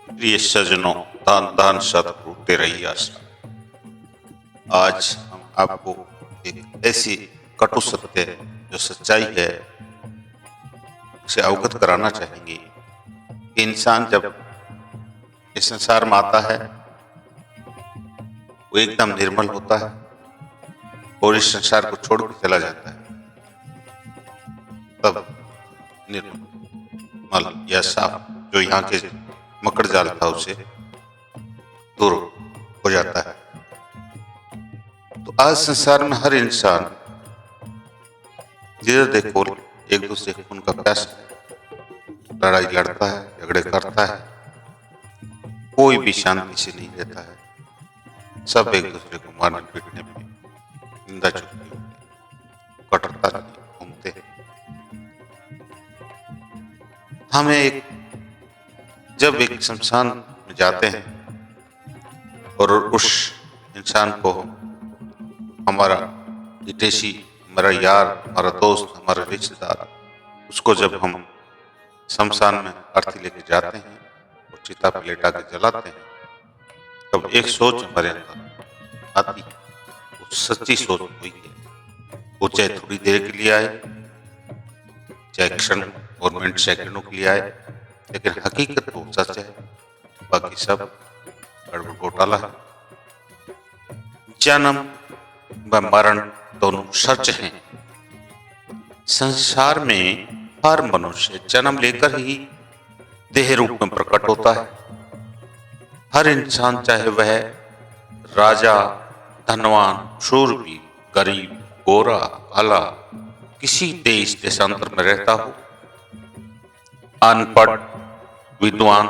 प्रिय सज्जनों, दान दान सतगुरु तेरा ही आसरा। आज हम आपको एक ऐसी कटु सत्य जो सच्चाई है उसे अवगत कराना चाहेंगे कि इंसान जब इस संसार में आता है वो एकदम निर्मल होता है और इस संसार को छोड़ के चला जाता है। तब निर्मल या साफ जो यहाँ के मकड़ जाल था उसे दूर हो जाता है। तो आज संसार में हर इंसान जिधर देखो एक दूसरे खून का प्यास है, लड़ाई लड़ता है, झगड़े करता है, कोई भी शांति से नहीं रहता है। सब एक दूसरे को मारने पीटने में निंदा चुगली कटुता घूमते हैं। हमें जब एक शमशान में जाते हैं और उस इंसान को हमारा हितैषी, हमारा यार, हमारा दोस्त, हमारा रिश्तेदार, उसको जब हम शमशान में अर्थी लेके जाते हैं और चिता पर लेटा के जलाते हैं, तब एक सोच हमारे अंदर आती, वो सच्ची सोच हुई है। वो चाहे थोड़ी देर के लिए आए, चाहे क्षण और मिनट सेकंडों के लिए आए, लेकिन हकीकत तो सच है, बाकी सब गड़बड़ घोटाला है। जन्म व मरण दोनों सच हैं। संसार में हर मनुष्य जन्म लेकर ही देह रूप में प्रकट होता है। हर इंसान, चाहे वह राजा, धनवान, शूरवीर, गरीब, गोरा, काला, किसी देश देशांतर में रहता हो, अनपढ़, विद्वान,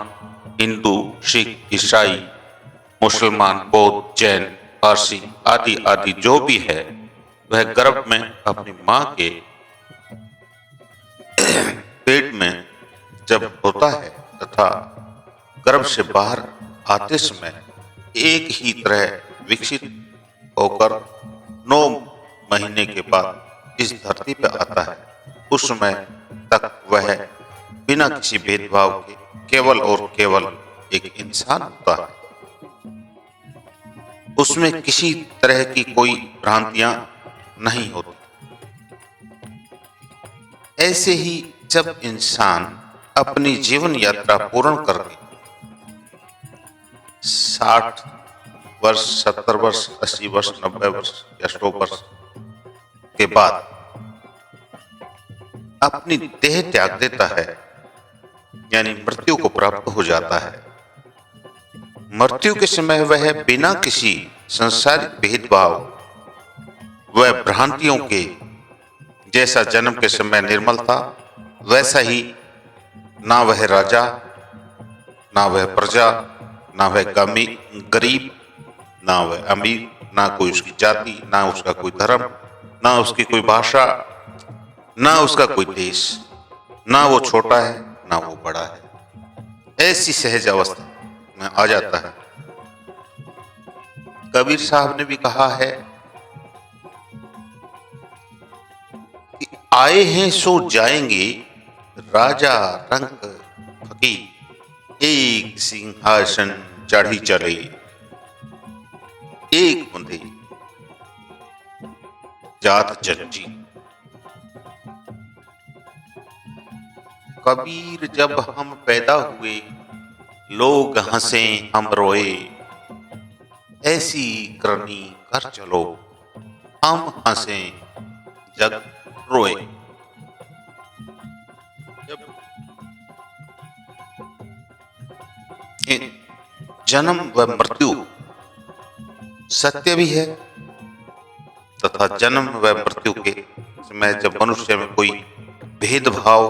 हिंदू, सिख, ईसाई, मुसलमान, बौद्ध, जैन, पारसी आदि आदि जो भी है, वह गर्भ में अपनी मां के पेट में जब होता है तथा गर्भ से बाहर आते समय एक ही तरह विकसित होकर 9 महीने के बाद इस धरती पर आता है। उस समय तक वह बिना किसी भेदभाव के केवल और केवल एक इंसान होता है। उसमें किसी तरह की कोई भ्रांतियां नहीं होती। ऐसे ही जब इंसान अपनी जीवन यात्रा पूर्ण करके 60 वर्ष, 70 वर्ष, 80 वर्ष, 90 वर्ष या 100 वर्ष के बाद अपनी देह त्याग देता है, यानी मृत्यु को प्राप्त हो जाता है। मृत्यु के समय वह बिना किसी सांसारिक भेदभाव व भ्रांतियों के, जैसा जन्म के समय निर्मल था, वैसा ही ना वह राजा, ना वह प्रजा, ना वह गरीब, ना वह अमीर, ना कोई उसकी जाति, ना उसका कोई धर्म, ना उसकी कोई भाषा, ना उसका कोई देश, ना वो छोटा है ना वो बड़ा है। ऐसी सहज अवस्था में आ जाता है। कबीर साहब ने भी कहा है कि आए हैं सो जाएंगे, राजा रंग फकीर, एक सिंहासन चढ़ी चले, एक मुंदे जात जंजी। कबीर जब हम पैदा हुए, लोग हंसे हम रोए, ऐसी करनी कर चलो, हम हंसे जग रोए। जन्म व मृत्यु सत्य भी है तथा जन्म व मृत्यु के समय जब मनुष्य में कोई भेदभाव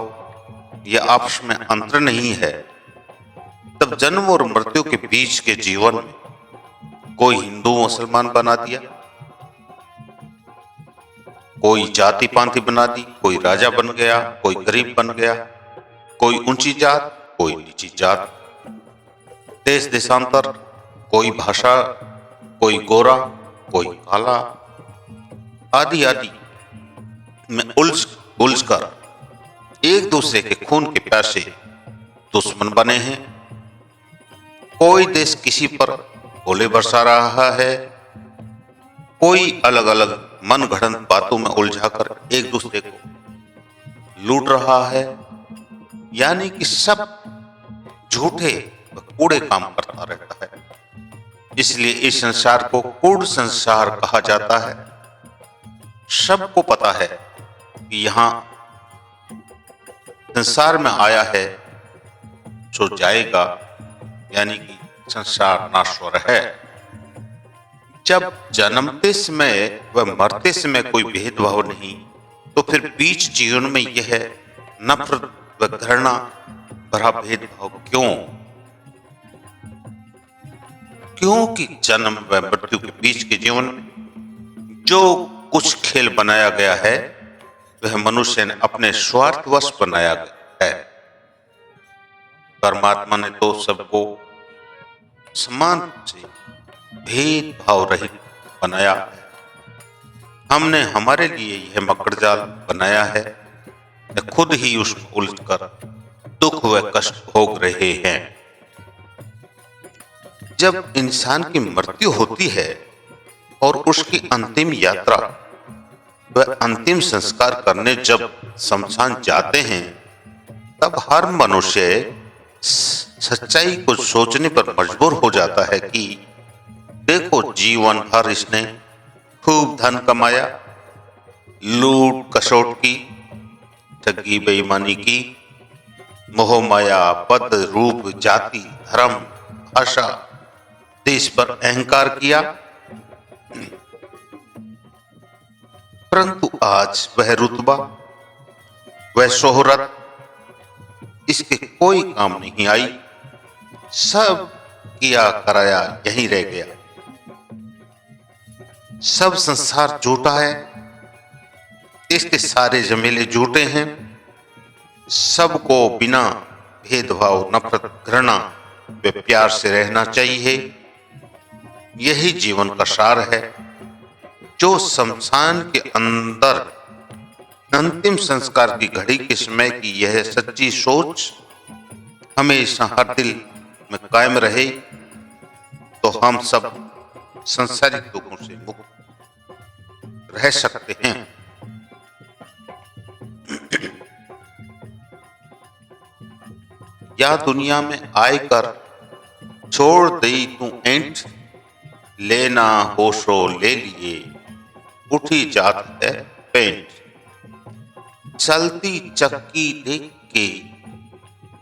या आपस में अंतर नहीं है, तब जन्म और मृत्यु के बीच के जीवन में कोई हिंदू मुसलमान बना दिया, कोई जाति पांति बना दी, कोई राजा बन गया, कोई गरीब बन गया, कोई ऊंची जात, कोई नीची जात, देश देशांतर, कोई भाषा, कोई गोरा, कोई काला, आदि आदि में उलझ कर एक दूसरे के खून के प्यासे दुश्मन बने हैं। कोई देश किसी पर गोले बरसा रहा है, कोई अलग अलग मन गढ़ंत बातों में उलझाकर एक दूसरे को लूट रहा है। यानी कि सब झूठे व कूड़े काम करता रहता है। इसलिए इस संसार को कूड़ संसार कहा जाता है। सबको पता है कि यहाँ संसार में आया है जो जाएगा, यानी कि संसार नश्वर है। जब जन्मते समय व मरते समय कोई भेदभाव नहीं, तो फिर बीच जीवन में यह नफरत व घृणा भरा भेदभाव क्यों? क्योंकि जन्म व मृत्यु के बीच के जीवन में जो कुछ खेल बनाया गया है वह मनुष्य ने अपने स्वार्थवश बनाया गया है। परमात्मा ने तो सबको समान से भेदभाव रहित बनाया है। हमने हमारे लिए यह मकड़जाल बनाया है, खुद ही उसमें उलझकर दुख व कष्ट भोग रहे हैं। जब इंसान की मृत्यु होती है और उसकी अंतिम यात्रा व अंतिम संस्कार करने जब शमशान जाते हैं, तब हर मनुष्य सच्चाई को सोचने पर मजबूर हो जाता है कि देखो, जीवन भर इसने खूब धन कमाया, लूट खसोट की, ठगी बेईमानी की, मोह माया, पद रूप, जाति, धर्म, भाषा, देश पर अहंकार किया, परंतु आज वह रुतबा, वह शोहरत इसके कोई काम नहीं आई। सब किया कराया यहीं रह गया। सब संसार झूठा है, इसके सारे झमेले झूठे हैं। सबको बिना भेदभाव, नफरत, घृणा व प्यार से रहना चाहिए। यही जीवन का सार है। जो शमशान के अंदर अंतिम संस्कार की घड़ी के समय की यह सच्ची सोच हमेशा हर दिल में कायम रहे, तो हम सब संसारिक दुखों से मुक्त रह सकते हैं। या दुनिया में आयकर छोड़ दई तू एंट, लेना होशो ले लिए, उठी जात है पेंट। चलती चक्की देख के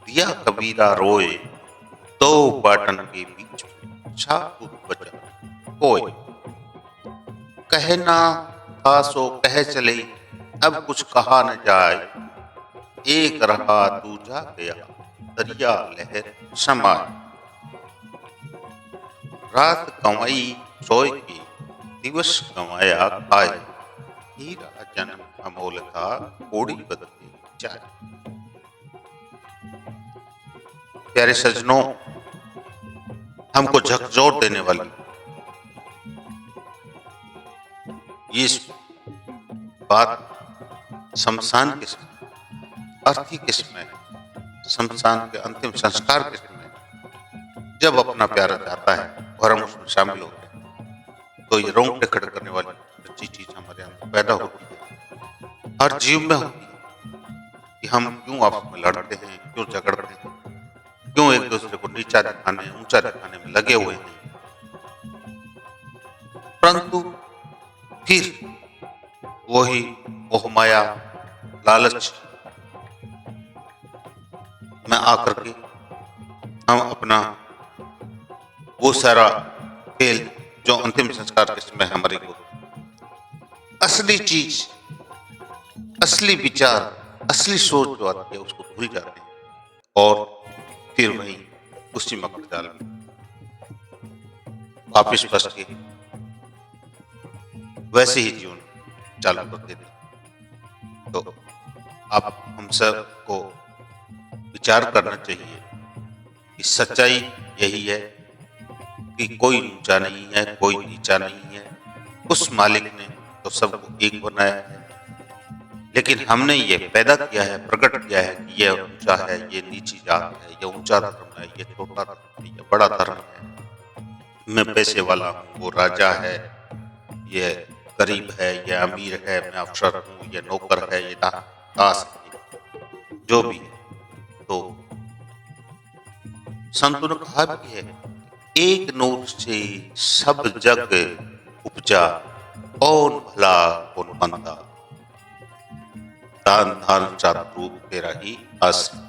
दिया कबीरा रोए, दो बटन के बीच में छापू बचा कोई। कहना था सो कह चले, अब कुछ कहा न जाए, एक रहा दूजा गया, दरिया लहर समाए। रात कमाई सोए के, दिवस कमाया खाए, हीरा जन्म अमोल था, कोड़ी बदले चाय। प्यारे सज्जनों, हमको झकझोर देने वाली ये बात शमशान के समय, अर्थी के समय, शमशान के अंतिम संस्कार के समय, जब अपना प्यारा जाता है और हम उसमें शामिल होते हैं, तो ये रोंगटे खड़े करने वाली अच्छी चीज हमारे अंदर पैदा होती है। हर जीव में होती है कि हम क्यों आपस में लड़ते हैं, क्यों झगड़ते हैं, क्यों एक दूसरे को नीचा दिखाने, ऊंचा दिखाने में लगे हुए हैं। परंतु फिर वही मोह माया, लालच में आकर के हम अपना वो सारा खेल जो अंतिम संस्कार के समय हमारे को असली चीज, असली विचार, असली सोच जो आती है उसको भूल जाते हैं और फिर वही उसी मकड़ जाल में वापिस फंस के वैसे ही जीवन चालू कर देते। तो आप हम सब को विचार करना चाहिए कि सच्चाई यही है कि कोई ऊंचा नहीं है, कोई नीचा नहीं है। उस मालिक ने तो सबको एक बनाया है, लेकिन हमने ये पैदा किया है, प्रकट किया है कि ये ऊंचा है, ये नीची जात है, ये ऊंचा धर्म है, ये छोटा धर्म है, ये बड़ा धर्म है, मैं पैसे वाला हूँ, वो राजा है, ये गरीब है, ये अमीर है, मैं अफसर हूँ, ये नौकर है, ये दास है, जो भी है। तो संतों ने कहा भी है, एक नूर से सब जग उपजा, कौन भला कौन मंदा, दान धान चातुर तेरा ही आश्रित।